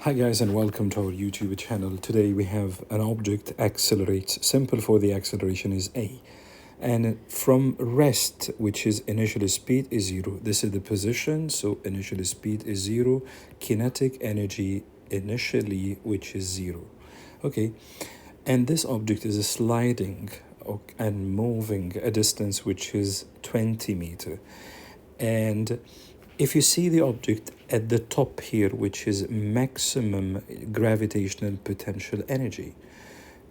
Hi guys and welcome to our YouTube channel. Today we have an object accelerates. Simple for the acceleration is a. And from rest, which is initial speed is 0. This is the position, so initial speed is 0. Kinetic energy initially, which is 0. Okay, and this object is sliding and moving a distance which is 20 meter. And if you see the object at the top here, which is maximum gravitational potential energy,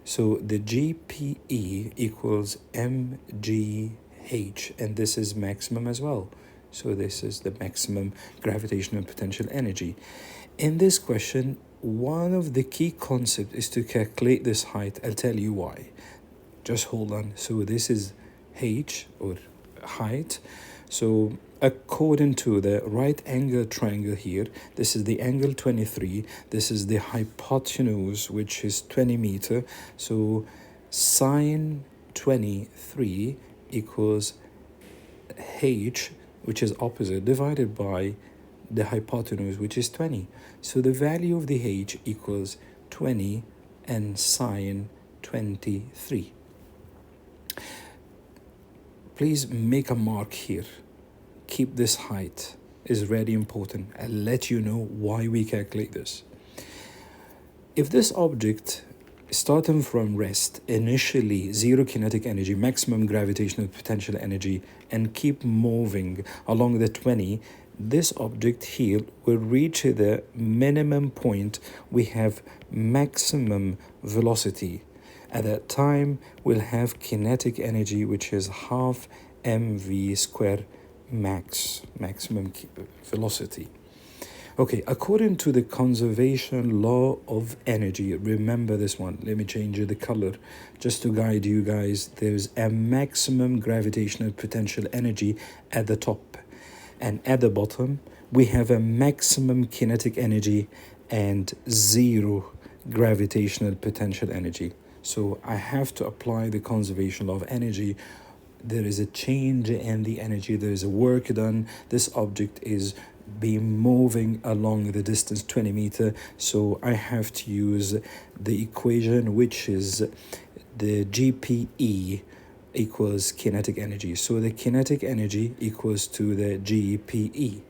so the GPE equals mgh, and this is maximum as well. So this is the maximum gravitational potential energy. In this question, one of the key concepts is to calculate this height. I'll tell you why. Just hold on. So this is h, or height. So according to the right angle triangle here, this is the angle 23, this is the hypotenuse, which is 20 meter. So sine 23 equals h, which is opposite, divided by the hypotenuse, which is 20. So the value of the h equals 20 and sine 23. Please make a mark here. Keep this height, is very important. I'll let you know why we calculate this. If this object starting from rest, initially 0 kinetic energy, maximum gravitational potential energy, and keep moving along the 20, this object here will reach the minimum point. We have maximum velocity. At that time, we'll have kinetic energy, which is half mv square maximum velocity. Okay, according to the conservation law of energy, remember this one. Let me change the color just to guide you guys. There's a maximum gravitational potential energy at the top, and at the bottom we have a maximum kinetic energy and 0 gravitational potential energy. So I have to apply the conservation law of energy. There is a change in the energy, there is a work done. This object is being moving along the distance 20 meter. So I have to use the equation, which is the GPE equals kinetic energy. So the kinetic energy equals to the GPE,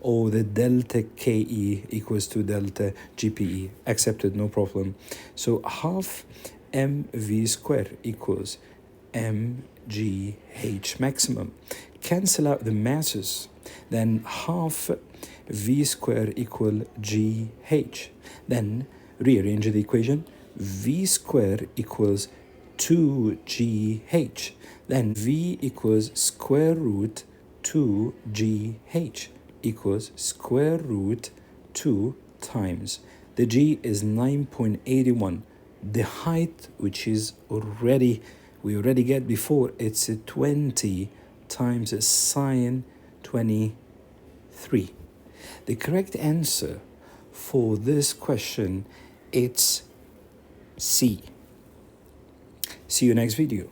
or the delta KE equals to delta GPE. Accepted, no problem. So half mv square equals mgh maximum. Cancel out the masses, then half v square equal gh. Then rearrange the equation. V square equals 2gh. Then v equals square root 2gh equals square root 2 times. The g is 9.81. The height, which is we already get before, it's 20 times sine 23. The correct answer for this question, it's C. See you next video.